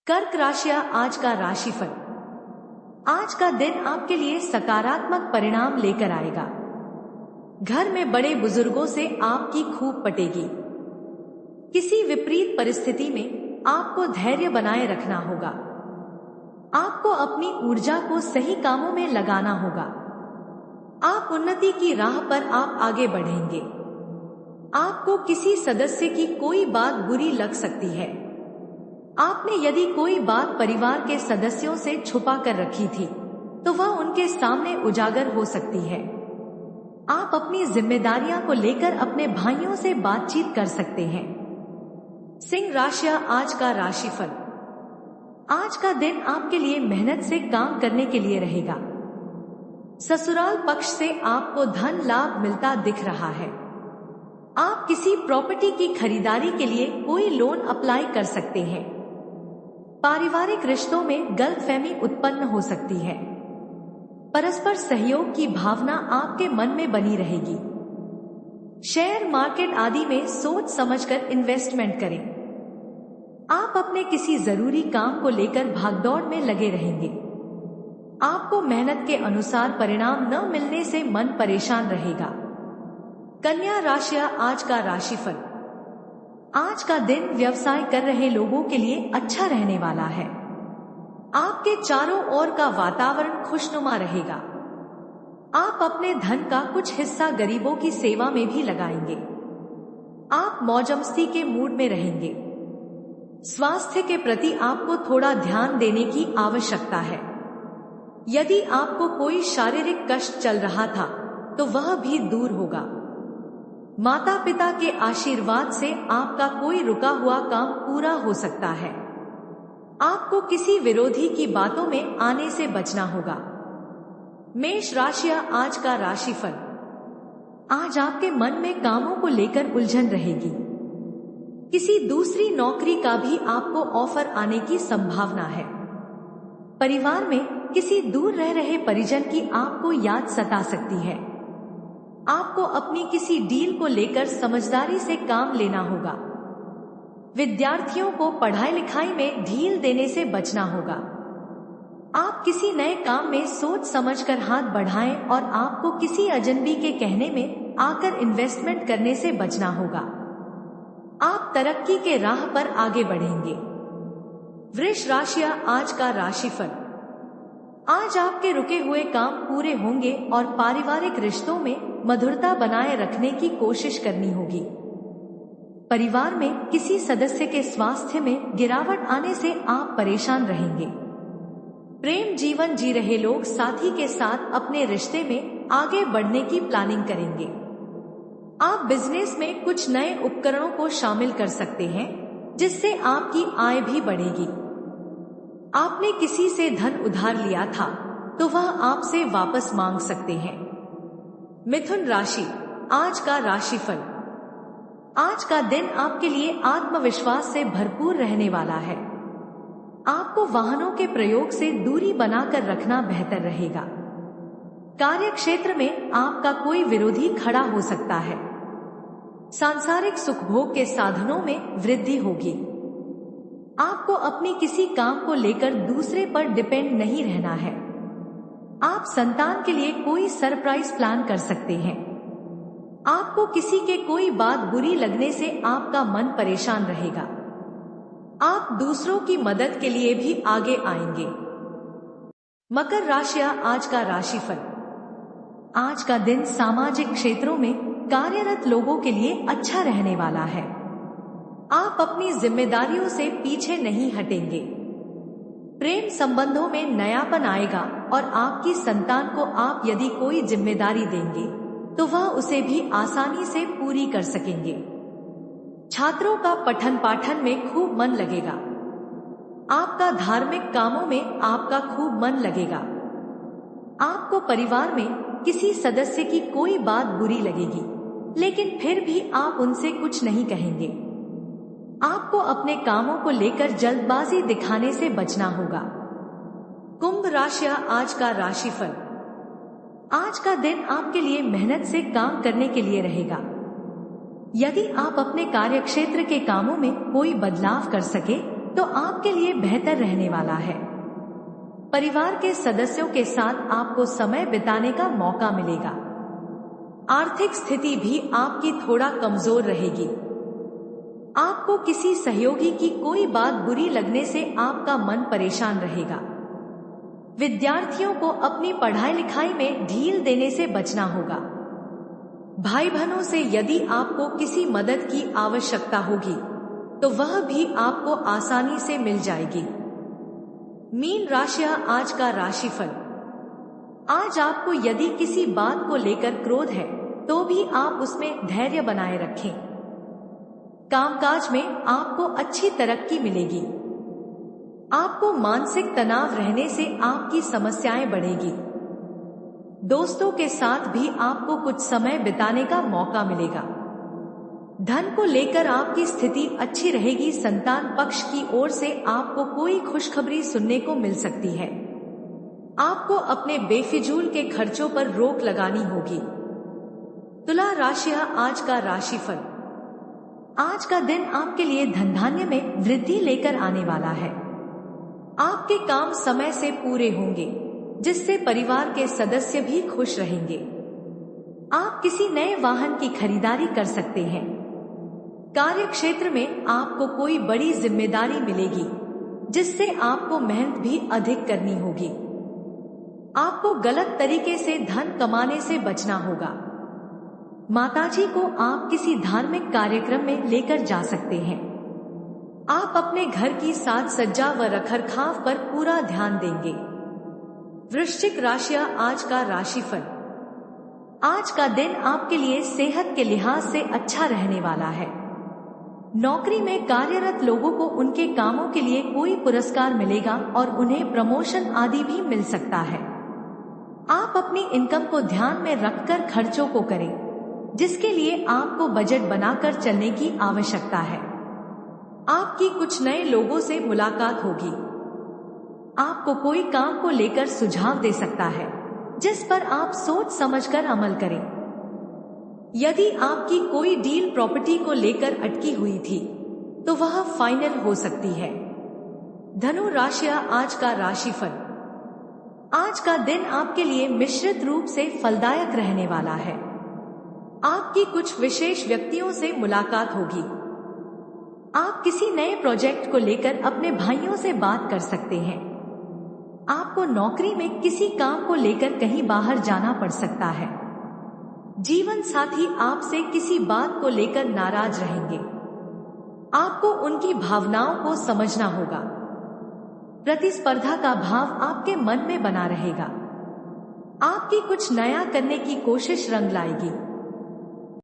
कर्क राशिया आज का राशिफल। आज का दिन आपके लिए सकारात्मक परिणाम लेकर आएगा। घर में बड़े बुजुर्गों से आपकी खूब पटेगी। किसी विपरीत परिस्थिति में आपको धैर्य बनाए रखना होगा। आपको अपनी ऊर्जा को सही कामों में लगाना होगा। आप उन्नति की राह पर आप आगे बढ़ेंगे। आपको किसी सदस्य की कोई बात बुरी लग सकती है। आपने यदि कोई बात परिवार के सदस्यों से छुपा कर रखी थी तो वह उनके सामने उजागर हो सकती है। आप अपनी जिम्मेदारियां को लेकर अपने भाइयों से बातचीत कर सकते हैं। सिंह राशिया आज का राशिफल। आज का दिन आपके लिए मेहनत से काम करने के लिए रहेगा। ससुराल पक्ष से आपको धन लाभ मिलता दिख रहा है। आप किसी प्रॉपर्टी की खरीदारी के लिए कोई लोन अप्लाई कर सकते हैं। पारिवारिक रिश्तों में गलतफहमी उत्पन्न हो सकती है। परस्पर सहयोग की भावना आपके मन में बनी रहेगी। शेयर मार्केट आदि में सोच समझकर इन्वेस्टमेंट करें। आप अपने किसी जरूरी काम को लेकर भागदौड़ में लगे रहेंगे। आपको मेहनत के अनुसार परिणाम न मिलने से मन परेशान रहेगा। कन्या राशिया आज का राशिफल। आज का दिन व्यवसाय कर रहे लोगों के लिए अच्छा रहने वाला है। आपके चारों ओर का वातावरण खुशनुमा रहेगा। आप अपने धन का कुछ हिस्सा गरीबों की सेवा में भी लगाएंगे। आप मौजमस्ती के मूड में रहेंगे। स्वास्थ्य के प्रति आपको थोड़ा ध्यान देने की आवश्यकता है। यदि आपको कोई शारीरिक कष्ट चल रहा था तो वह भी दूर होगा। माता पिता के आशीर्वाद से आपका कोई रुका हुआ काम पूरा हो सकता है। आपको किसी विरोधी की बातों में आने से बचना होगा। मेष राशिया आज का राशिफल। आज आपके मन में कामों को लेकर उलझन रहेगी। किसी दूसरी नौकरी का भी आपको ऑफर आने की संभावना है। परिवार में किसी दूर रह रहे परिजन की आपको याद सता सकती है। आपको अपनी किसी डील को लेकर समझदारी से काम लेना होगा। विद्यार्थियों को पढ़ाई लिखाई में ढील देने से बचना होगा। आप किसी नए काम में सोच समझकर हाथ बढ़ाएं और आपको किसी अजनबी के कहने में आकर इन्वेस्टमेंट करने से बचना होगा। आप तरक्की के राह पर आगे बढ़ेंगे। वृष राशिया आज का राशिफल। आज आपके रुके हुए काम पूरे होंगे और पारिवारिक रिश्तों में मधुरता बनाए रखने की कोशिश करनी होगी। परिवार में किसी सदस्य के स्वास्थ्य में गिरावट आने से आप परेशान रहेंगे। प्रेम जीवन जी रहे लोग साथी के साथ अपने रिश्ते में आगे बढ़ने की प्लानिंग करेंगे। आप बिजनेस में कुछ नए उपकरणों को शामिल कर सकते हैं जिससे आपकी आय भी बढ़ेगी। आपने किसी से धन उधार लिया था तो वह आपसे वापस मांग सकते हैं। मिथुन राशि आज का राशिफल। आज का दिन आपके लिए आत्मविश्वास से भरपूर रहने वाला है। आपको वाहनों के प्रयोग से दूरी बनाकर रखना बेहतर रहेगा। कार्य क्षेत्र में आपका कोई विरोधी खड़ा हो सकता है। सांसारिक सुखभोग के साधनों में वृद्धि होगी। आपको अपनी किसी काम को लेकर दूसरे पर डिपेंड नहीं रहना है। आप संतान के लिए कोई सरप्राइज प्लान कर सकते हैं। आपको किसी के कोई बात बुरी लगने से आपका मन परेशान रहेगा। आप दूसरों की मदद के लिए भी आगे आएंगे। मकर राशिया आज का राशिफल। आज का दिन सामाजिक क्षेत्रों में कार्यरत लोगों के लिए अच्छा रहने वाला है। आप अपनी जिम्मेदारियों से पीछे नहीं हटेंगे। प्रेम संबंधों में नयापन आएगा और आपकी संतान को आप यदि कोई जिम्मेदारी देंगे तो वह उसे भी आसानी से पूरी कर सकेंगे। छात्रों का पठन पाठन में खूब मन लगेगा। आपका धार्मिक कामों में आपका खूब मन लगेगा। आपको परिवार में किसी सदस्य की कोई बात बुरी लगेगी लेकिन फिर भी आप उनसे कुछ नहीं कहेंगे। आपको अपने कामों को लेकर जल्दबाजी दिखाने से बचना होगा। कुंभ राशिया आज का राशिफल। आज का दिन आपके लिए मेहनत से काम करने के लिए रहेगा। यदि आप अपने कार्यक्षेत्र के कामों में कोई बदलाव कर सके तो आपके लिए बेहतर रहने वाला है। परिवार के सदस्यों के साथ आपको समय बिताने का मौका मिलेगा। आर्थिक स्थिति भी आपकी थोड़ा कमजोर रहेगी। आपको किसी सहयोगी की कोई बात बुरी लगने से आपका मन परेशान रहेगा। विद्यार्थियों को अपनी पढ़ाई लिखाई में ढील देने से बचना होगा। भाई बहनों से यदि आपको किसी मदद की आवश्यकता होगी तो वह भी आपको आसानी से मिल जाएगी। मीन राशि आज का राशिफल। आज आपको यदि किसी बात को लेकर क्रोध है तो भी आप उसमें धैर्य बनाए रखें। कामकाज में आपको अच्छी तरक्की मिलेगी। आपको मानसिक तनाव रहने से आपकी समस्याएं बढ़ेगी। दोस्तों के साथ भी आपको कुछ समय बिताने का मौका मिलेगा। धन को लेकर आपकी स्थिति अच्छी रहेगी। संतान पक्ष की ओर से आपको कोई खुशखबरी सुनने को मिल सकती है। आपको अपने बेफिजूल के खर्चों पर रोक लगानी होगी। तुला राशि आज का राशिफल। आज का दिन आपके लिए धन धान्य में वृद्धि लेकर आने वाला है। आपके काम समय से पूरे होंगे जिससे परिवार के सदस्य भी खुश रहेंगे। आप किसी नए वाहन की खरीदारी कर सकते हैं। कार्य क्षेत्र में आपको कोई बड़ी जिम्मेदारी मिलेगी जिससे आपको मेहनत भी अधिक करनी होगी। आपको गलत तरीके से धन कमाने से बचना होगा। माताजी को आप किसी धार्मिक कार्यक्रम में लेकर जा सकते हैं। आप अपने घर की साज सज्जा व रखरखाव पर पूरा ध्यान देंगे। वृश्चिक राशि आज का राशिफल। आज का दिन आपके लिए सेहत के लिहाज से अच्छा रहने वाला है। नौकरी में कार्यरत लोगों को उनके कामों के लिए कोई पुरस्कार मिलेगा और उन्हें प्रमोशन आदि भी मिल सकता है। आप अपनी इनकम को ध्यान में रखकर खर्चों को करें, जिसके लिए आपको बजट बनाकर चलने की आवश्यकता है। आपकी कुछ नए लोगों से मुलाकात होगी। आपको कोई काम को लेकर सुझाव दे सकता है जिस पर आप सोच समझकर अमल करें। यदि आपकी कोई डील प्रॉपर्टी को लेकर अटकी हुई थी तो वह फाइनल हो सकती है। धनु राशि आज का राशिफल। आज का दिन आपके लिए मिश्रित रूप से फलदायक रहने वाला है। आपकी कुछ विशेष व्यक्तियों से मुलाकात होगी। आप किसी नए प्रोजेक्ट को लेकर अपने भाइयों से बात कर सकते हैं। आपको नौकरी में किसी काम को लेकर कहीं बाहर जाना पड़ सकता है। जीवन साथी आपसे किसी बात को लेकर नाराज रहेंगे। आपको उनकी भावनाओं को समझना होगा। प्रतिस्पर्धा का भाव आपके मन में बना रहेगा। आपकी कुछ नया करने की कोशिश रंग लाएगी।